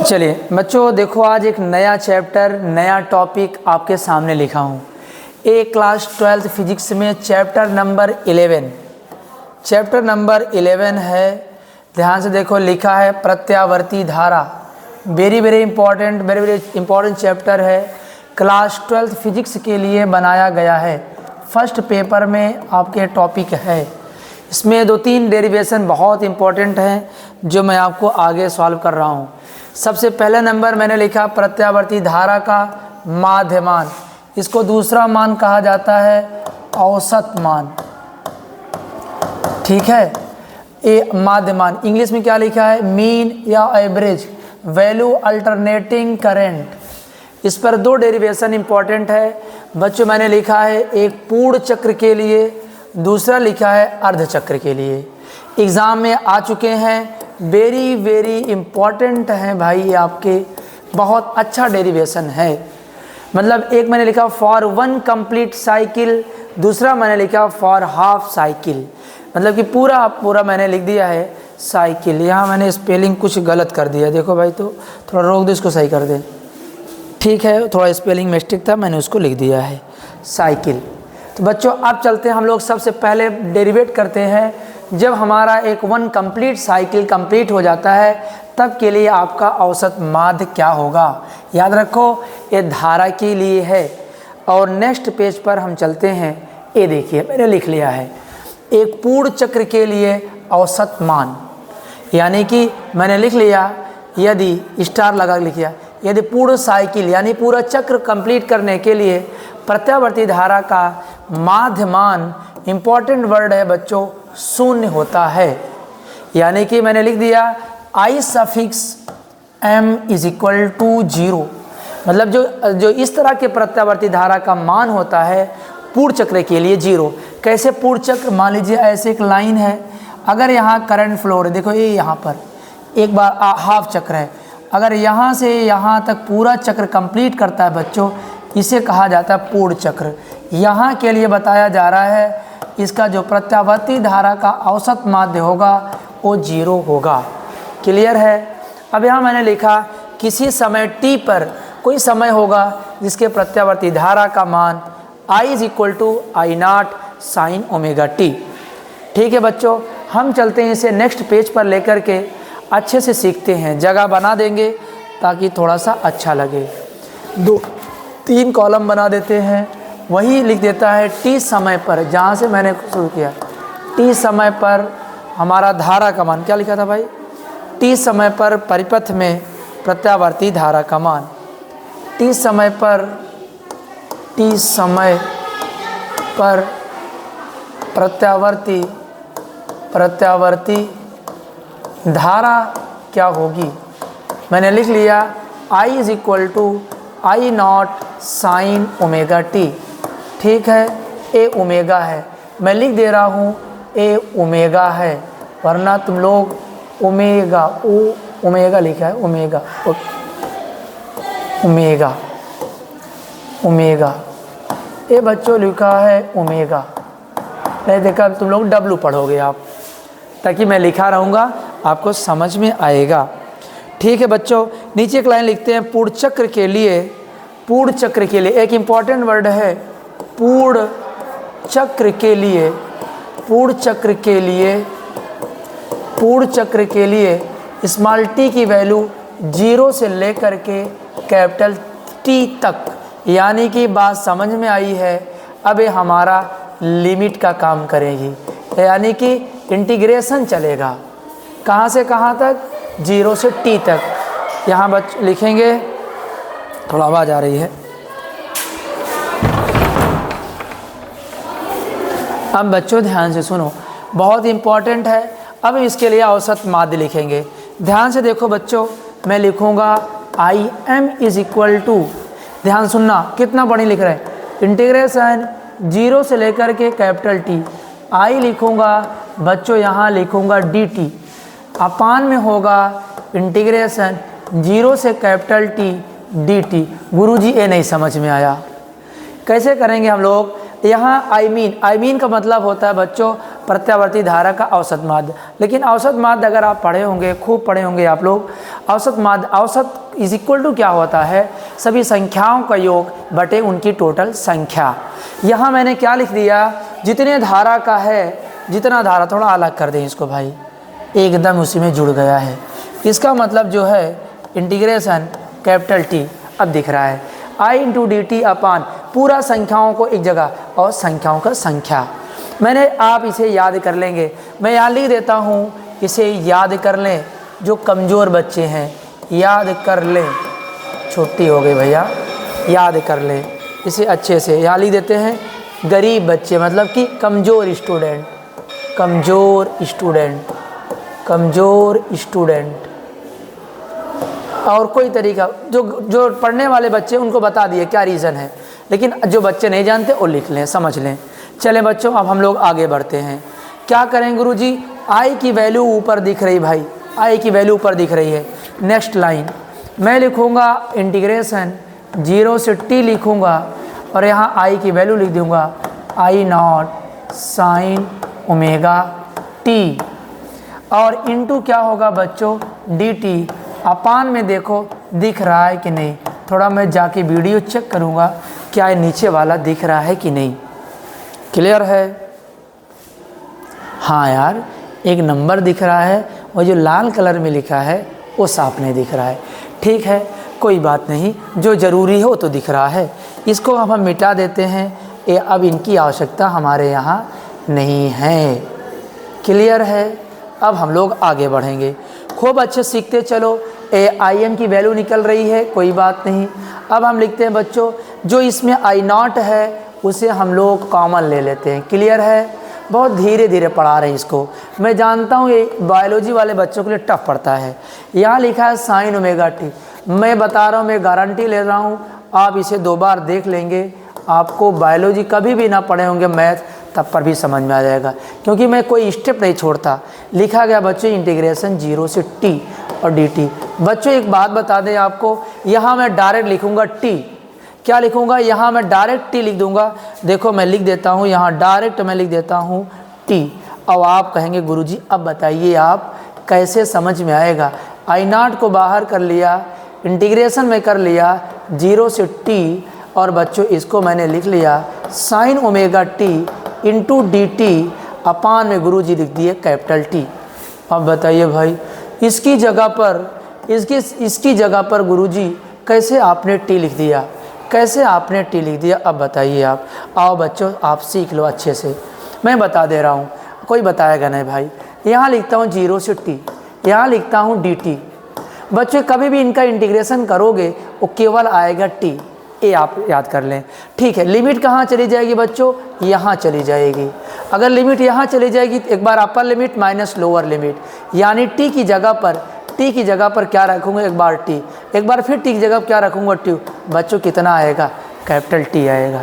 चलिए बच्चों, देखो आज एक नया चैप्टर, नया टॉपिक आपके सामने लिखा हूँ। ए क्लास 12th फिजिक्स में चैप्टर नंबर 11। चैप्टर नंबर 11 है, ध्यान से देखो, लिखा है प्रत्यावर्ती धारा। वेरी वेरी इंपॉर्टेंट चैप्टर है, क्लास 12th फिजिक्स के लिए बनाया गया है। फर्स्ट पेपर में आपके टॉपिक है। इसमें 2-3 डेरिवेशन बहुत इंपॉर्टेंट हैं जो मैं आपको आगे सॉल्व कर रहा हूँ। सबसे पहले नंबर मैंने लिखा प्रत्यावर्ती धारा का माध्य मान। इसको दूसरा मान कहा जाता है औसत मान, ठीक है। ए माध्य मान इंग्लिश में क्या लिखा है, मीन या एवरेज वैल्यू अल्टरनेटिंग करंट। इस पर 2 डेरिवेशन इंपॉर्टेंट है बच्चों। मैंने लिखा है एक पूर्ण चक्र के लिए, दूसरा लिखा है अर्ध चक्र के लिए। एग्ज़ाम में आ चुके हैं, वेरी वेरी इम्पॉर्टेंट हैं भाई, ये आपके बहुत अच्छा डेरिवेशन है। मतलब एक मैंने लिखा फॉर 1 कंप्लीट साइकिल, दूसरा मैंने लिखा फॉर हाफ साइकिल। मतलब कि पूरा मैंने लिख दिया है साइकिल। यहाँ मैंने स्पेलिंग कुछ गलत कर दिया, देखो भाई, तो थोड़ा रोक दो, इसको सही कर दे। ठीक है, थोड़ा स्पेलिंग मिस्टेक था, मैंने उसको लिख दिया है साइकिल। तो बच्चों अब चलते हैं हम लोग, सबसे पहले डेरिवेट करते हैं। जब हमारा एक 1 कंप्लीट साइकिल कंप्लीट हो जाता है तब के लिए आपका औसत माध्य क्या होगा, याद रखो ये धारा के लिए है। और नेक्स्ट पेज पर हम चलते हैं। ये देखिए मैंने लिख लिया है एक पूर्ण चक्र के लिए औसत मान, यानी कि मैंने लिख लिया, यदि स्टार लगा लिखा, यदि पूर्ण साइकिल यानी पूरा चक्र कंप्लीट करने के लिए प्रत्यावर्ती धारा का माध्य मान, इम्पॉर्टेंट वर्ड है बच्चों, 0 होता है। यानी कि मैंने लिख दिया I suffix m is equal to 0। मतलब जो इस तरह के प्रत्यावर्ती धारा का मान होता है पूर्ण चक्र के लिए 0। कैसे पूर्ण चक्र, मान लीजिए ऐसे एक लाइन है, अगर यहाँ करंट फ्लो है, देखो ये यहाँ पर एक बार हाफ चक्र है, अगर यहाँ से यहाँ तक पूरा चक्र कंप्लीट करता है बच्चों, इसे कहा जाता है पूर्ण चक्र। यहाँ के लिए बताया जा रहा है इसका जो प्रत्यावर्ती धारा का औसत माध्य होगा वो 0 होगा। क्लियर है। अब यहाँ मैंने लिखा किसी समय t पर कोई समय होगा जिसके प्रत्यावर्ती धारा का मान I is equal to I0 sine omega t। ठीक है बच्चों, हम चलते हैं इसे नेक्स्ट पेज पर लेकर के अच्छे से सीखते हैं। जगह बना देंगे ताकि थोड़ा सा अच्छा लगे। 2-3 कॉलम बना देते हैं। वही लिख देता है t समय पर, जहाँ से मैंने शुरू किया, t समय पर हमारा धारा का मान क्या लिखा था भाई, t समय पर परिपथ में प्रत्यावर्ती धारा का मान, t समय पर प्रत्यावर्ती धारा क्या होगी। मैंने लिख लिया I is equal to I0 sine omega t। ठीक है, ए ओमेगा है, मैं लिख दे रहा हूँ ए ओमेगा है, वरना तुम लोग ओमेगा लिखा है, ओमेगा ए बच्चों लिखा है ओमेगा। नहीं देखा तुम लोग डब्लू पढ़ोगे आप, ताकि मैं लिखा रहूँगा आपको समझ में आएगा। ठीक है बच्चों, नीचे एक लाइन लिखते हैं पूर्ण चक्र के लिए। पूर्ण चक्र के लिए एक इम्पॉर्टेंट वर्ड है पूर्ण चक्र के लिए स्मॉल t की वैल्यू 0 से लेकर के कैपिटल T तक, यानी कि बात समझ में आई है। अब ये हमारा लिमिट का काम करेगी, यानी कि इंटीग्रेशन चलेगा कहाँ से कहाँ तक, 0 से t तक। यहाँ बच्चे लिखेंगे, थोड़ा आवाज़ आ रही है। अब बच्चों ध्यान से सुनो, बहुत इम्पॉर्टेंट है। अब इसके लिए औसत माध्य लिखेंगे। ध्यान से देखो बच्चों, मैं लिखूँगा Im इज इक्वल टू, ध्यान सुनना कितना बड़ी लिख रहे हैं, इंटीग्रेशन 0 से लेकर के कैपिटल T। I लिखूँगा बच्चों, यहाँ लिखूँगा dt, अपान में होगा इंटीग्रेशन 0 से कैपिटल T dt। गुरुजी ये नहीं समझ में आया, कैसे करेंगे हम लोग। यहाँ आई मीन का मतलब होता है बच्चों प्रत्यावर्ती धारा का औसत माध्य। लेकिन औसत माध्य अगर आप पढ़े होंगे, खूब पढ़े होंगे आप लोग, औसत माध्य, औसत इज इक्वल टू क्या होता है, सभी संख्याओं का योग बटे उनकी टोटल संख्या। यहाँ मैंने क्या लिख दिया, जितने धारा का है, जितना धारा, थोड़ा अलग कर दें इसको भाई, एकदम उसी में जुड़ गया है। इसका मतलब जो है इंटीग्रेशन कैपिटल टी अब दिख रहा है, आई इंटू डी टी अपान पूरा संख्याओं को एक जगह और संख्याओं का संख्या। मैंने, आप इसे याद कर लेंगे, मैं यहाँ लिख देता हूँ, इसे याद कर लें। जो कमज़ोर बच्चे हैं याद कर लें, छुट्टी हो गई भैया, याद कर लें इसे अच्छे से। यहाँ लिख देते हैं गरीब बच्चे, मतलब कि कमज़ोर स्टूडेंट, कमज़ोर स्टूडेंट, कमज़ोर स्टूडेंट। और कोई तरीका, जो पढ़ने वाले बच्चे उनको बता दिए क्या रीज़न है, लेकिन जो बच्चे नहीं जानते वो लिख लें, समझ लें। चले बच्चों, अब हम लोग आगे बढ़ते हैं। क्या करें गुरुजी, आई की वैल्यू ऊपर दिख रही भाई, आई की वैल्यू ऊपर दिख रही है। नेक्स्ट लाइन मैं लिखूँगा इंटीग्रेशन 0 से t लिखूँगा और यहाँ आई की वैल्यू लिख दूँगा आई नॉट साइन ओमेगा टी, और इनटू क्या होगा बच्चों डी टी अपान में। देखो दिख रहा है कि नहीं, थोड़ा मैं जाके वीडियो चेक करूँगा क्या ये नीचे वाला दिख रहा है कि नहीं। क्लियर है? हाँ यार, एक नंबर दिख रहा है और जो लाल कलर में लिखा है वो साफ नहीं दिख रहा है। ठीक है, कोई बात नहीं, जो ज़रूरी हो तो दिख रहा है। इसको अब हम मिटा देते हैं, ये अब इनकी आवश्यकता हमारे यहाँ नहीं है। क्लियर है? अब हम लोग आगे बढ़ेंगे, खूब अच्छे सीखते चलो। आई एन की वैल्यू निकल रही है, कोई बात नहीं। अब हम लिखते हैं बच्चों, जो इसमें आई नॉट है उसे हम लोग कॉमन ले लेते हैं। क्लियर है? बहुत धीरे धीरे पढ़ा रहे हैं इसको, मैं जानता हूँ ये बायोलॉजी वाले बच्चों के लिए टफ पड़ता है। यहाँ लिखा है साइन ओमेगा टी, मैं बता रहा हूँ, मैं गारंटी ले रहा हूँ, आप इसे 2 बार देख लेंगे, आपको बायोलॉजी कभी भी ना पढ़े होंगे मैथ, तब पर भी समझ में आ जाएगा, क्योंकि मैं कोई स्टेप नहीं छोड़ता। लिखा गया बच्चों इंटीग्रेशन 0 से t और dt। बच्चों एक बात बता दें आपको, यहाँ मैं डायरेक्ट लिखूँगा t, क्या लिखूँगा, यहाँ मैं डायरेक्ट t लिख दूँगा। देखो मैं लिख देता हूँ, यहाँ डायरेक्ट मैं लिख देता हूँ t। अब आप कहेंगे गुरुजी अब बताइए आप कैसे समझ में आएगा। आई नॉट को बाहर कर लिया, इंटीग्रेशन में कर लिया 0 से t, और बच्चों इसको मैंने लिख लिया sine omega t into d t अपान में गुरुजी लिख दिए कैपिटल टी। अब बताइए भाई, इसकी जगह पर इसकी जगह पर गुरुजी कैसे आपने टी लिख दिया, कैसे आपने टी लिख दिया, अब बताइए आप। आओ बच्चों आप सीख लो अच्छे से, मैं बता दे रहा हूँ, कोई बताएगा नहीं भाई। यहाँ लिखता हूँ 0 से t, यहाँ लिखता हूँ dt। बच्चों कभी भी इनका इंटीग्रेशन करोगे वो केवल आएगा t, ये आप याद कर लें। ठीक है, लिमिट कहाँ चली जाएगी बच्चों, यहाँ चली जाएगी। अगर लिमिट यहाँ चली जाएगी तो एक बार upper limit minus lower limit, यानी t की जगह पर क्या रखूँगा, एक बार t, एक बार फिर t की जगह क्या रखूँगा t। बच्चों कितना आएगा, कैपिटल T आएगा।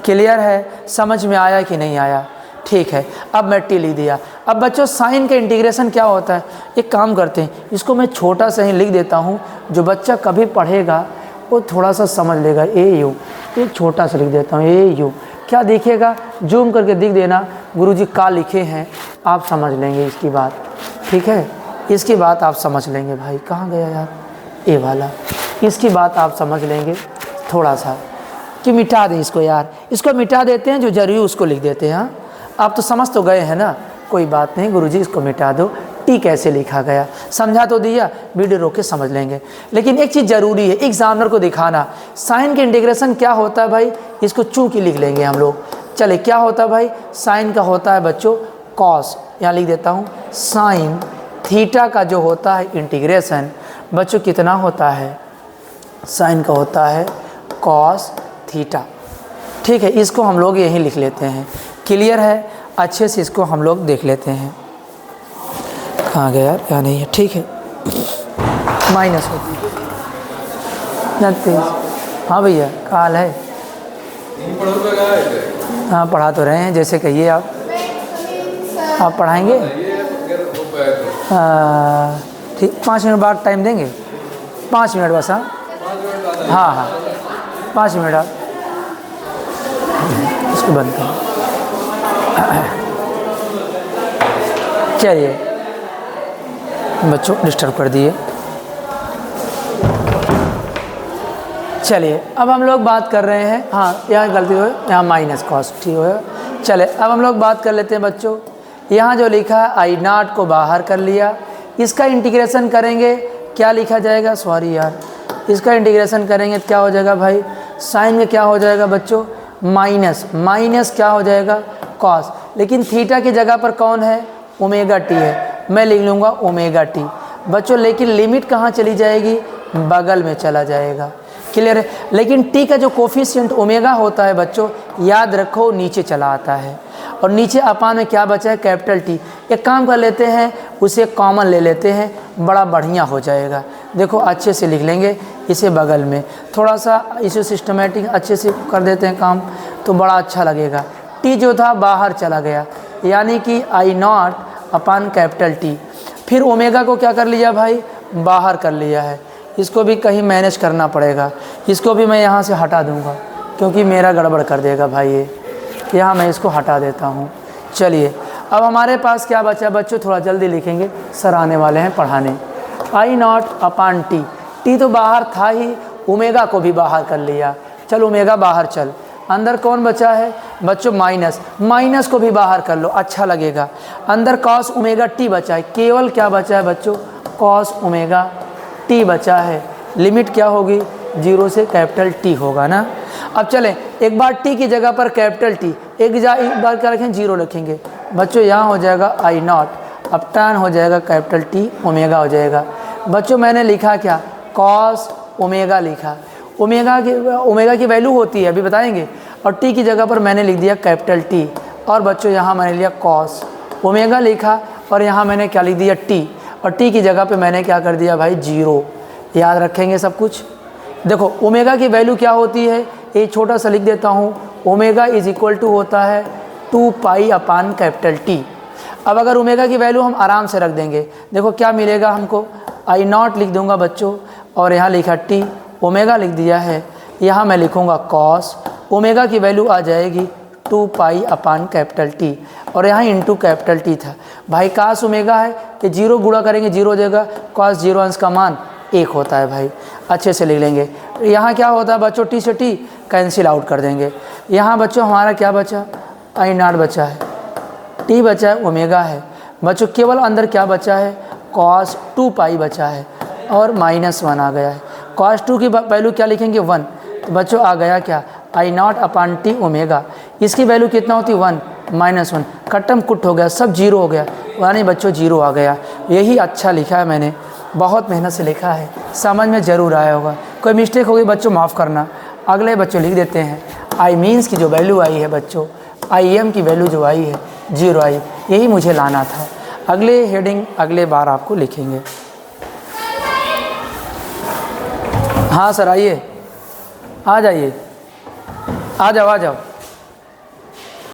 क्लियर है? समझ में आया कि नहीं आया? ठीक है, अब मैं t लिख दिया। अब बच्चों साइन का इंटीग्रेशन क्या होता है, एक काम करते हैं, इसको मैं छोटा सा ही लिख देता हूँ, जो बच्चा कभी पढ़ेगा वो थोड़ा सा समझ लेगा। ए यू, एक छोटा सा लिख देता हूँ, ए यू क्या दिखेगा, जूम करके दिख देना, गुरुजी का लिखे हैं, आप समझ लेंगे इसकी बात। ठीक है, इसकी बात आप समझ लेंगे भाई। कहाँ गया यार ए वाला, इसकी बात आप समझ लेंगे थोड़ा सा, कि मिटा दें इसको यार, इसको मिटा देते हैं, जो जरूरी उसको लिख देते हैं। हाँ, आप तो समझ तो गए हैं ना, कोई बात नहीं गुरुजी इसको मिटा दो। टी कैसे लिखा गया समझा तो दिया, वीडियो रोक के समझ लेंगे। लेकिन एक चीज़ ज़रूरी है एग्जामिनर को दिखाना, साइन के इंटीग्रेशन क्या होता है भाई, इसको चूँकि लिख लेंगे हम लोग। चले, क्या होता है भाई, साइन का होता है बच्चों कॉस, यहाँ लिख देता हूँ साइन थीटा का जो होता है इंटीग्रेशन बच्चों कितना होता है, साइन का होता है कॉस थीटा। ठीक है, इसको हम लोग यहीं लिख लेते हैं। क्लियर है? अच्छे से इसको हम लोग देख लेते हैं। कहाँ गया यार, यहाँ नहीं है। ठीक है, माइनस होती है। हाँ भैया, काल है। हाँ पढ़ा तो रहे हैं, जैसे कहिए आप पढ़ाएंगे। ठीक, 5 मिनट बाद टाइम देंगे, 5 मिनट बस। हाँ हाँ 5 मिनट आप इसको बंद करें। चलिए बच्चों डिस्टर्ब कर दिए। चलिए अब हम लोग बात कर रहे हैं, हाँ यहाँ गलती हो, यहाँ माइनस कॉस ठीक हो। चले अब हम लोग बात कर लेते हैं बच्चों, यहाँ जो लिखा है आई नॉट को बाहर कर लिया, इसका इंटीग्रेशन करेंगे क्या लिखा जाएगा, सॉरी यार, इसका इंटीग्रेशन करेंगे क्या हो जाएगा भाई, साइन में क्या हो जाएगा बच्चों, माइनस, माइनस क्या हो जाएगा कॉस, लेकिन थीटा की जगह पर कौन है, ओमेगा टी है, मैं लिख लूँगा ओमेगा टी बच्चों, लेकिन लिमिट कहाँ चली जाएगी, बगल में चला जाएगा, क्लियर है। लेकिन टी का जो कोफिशिएंट ओमेगा होता है बच्चों, याद रखो नीचे चला आता है, और नीचे अपान में क्या बचा है, कैपिटल टी। एक काम कर लेते हैं, उसे कॉमन ले लेते हैं, बड़ा बढ़िया हो जाएगा। देखो अच्छे से लिख लेंगे इसे बगल में, थोड़ा सा इसे सिस्टमेटिक अच्छे से कर देते हैं काम, तो बड़ा अच्छा लगेगा। टी जो था बाहर चला गया, यानी कि आई नॉट अपान कैपिटल टी। फिर ओमेगा को क्या कर लिया भाई, बाहर कर लिया है, इसको भी कहीं मैनेज करना पड़ेगा, इसको भी मैं यहाँ से हटा दूँगा क्योंकि मेरा गड़बड़ कर देगा भाई ये, यहाँ मैं इसको हटा देता हूँ। चलिए अब हमारे पास क्या बचा बच्चों, थोड़ा जल्दी लिखेंगे, सर आने वाले हैं पढ़ाने। आई नॉट अपान टी, टी तो बाहर था ही, ओमेगा को भी बाहर कर लिया, चल ओमेगा बाहर चल, अंदर कौन बचा है बच्चों, माइनस, माइनस को भी बाहर कर लो अच्छा लगेगा, अंदर कॉस ओमेगा टी बचा है, केवल क्या बचा है बच्चों, कॉस ओमेगा टी बचा है, लिमिट क्या होगी, 0 से कैपिटल टी होगा ना। अब चलें एक बार टी की जगह पर कैपिटल टी, एक बार क्या रखें, 0 रखेंगे बच्चों, यहाँ हो जाएगा आई नॉट, अब टर्न हो जाएगा कैपिटल टी, ओमेगा हो जाएगा बच्चों। मैंने लिखा क्या, कॉस ओमेगा लिखा, ओमेगा की वैल्यू होती है अभी बताएंगे, और टी की जगह पर मैंने लिख दिया कैपिटल टी, और बच्चों यहाँ मैंने लिया कॉस ओमेगा लिखा, और यहाँ मैंने क्या लिख दिया टी, और टी की जगह पे मैंने क्या कर दिया भाई 0, याद रखेंगे सब कुछ। देखो ओमेगा की वैल्यू क्या होती है, एक छोटा सा लिख देता हूँ, ओमेगा इज इक्वल टू होता है 2 पाई अपान कैपिटल टी। अब अगर ओमेगा की वैल्यू हम आराम से रख देंगे, देखो क्या मिलेगा हमको, आई नॉट लिख दूंगा बच्चों, और यहाँ लिखा टी, ओमेगा लिख दिया है, यहाँ मैं लिखूँगा कॉस, ओमेगा की वैल्यू आ जाएगी 2 पाई अपान कैपिटल टी, और यहाँ इंटू कैपिटल टी था भाई, कास ओमेगा है कि 0 गुणा करेंगे 0 हो जाएगा, कॉस 0 अंश का मान 1 होता है भाई, अच्छे से लिख लेंगे। यहाँ क्या होता है बच्चों, टी से टी कैंसिल आउट कर देंगे, यहाँ बच्चों हमारा क्या बचा, आई नॉट बचा है, टी बचा है, ओमेगा है बच्चों, केवल अंदर क्या बचा है, कॉस 2 पाई बचा है, और -1 आ गया है, कॉस 2 की वैल्यू क्या लिखेंगे 1, तो बच्चों आ गया क्या, आई नॉट अपान टी ओमेगा, इसकी वैल्यू कितना होती 1 -1, कट्टम कुट हो गया, सब 0 हो गया, यानी बच्चों 0 आ गया। यही अच्छा लिखा है मैंने, बहुत मेहनत से लिखा है, समझ में ज़रूर आया होगा, कोई मिस्टेक होगी बच्चों माफ़ करना। अगले बच्चों लिख देते हैं, आई मीन्स की जो वैल्यू आई है बच्चों, आई एम की वैल्यू जो आई है 0 आई, यही मुझे लाना था। अगले हेडिंग अगले बार आपको लिखेंगे। हाँ सर आइए, आ जाइए, आ जाओ आ जाओ।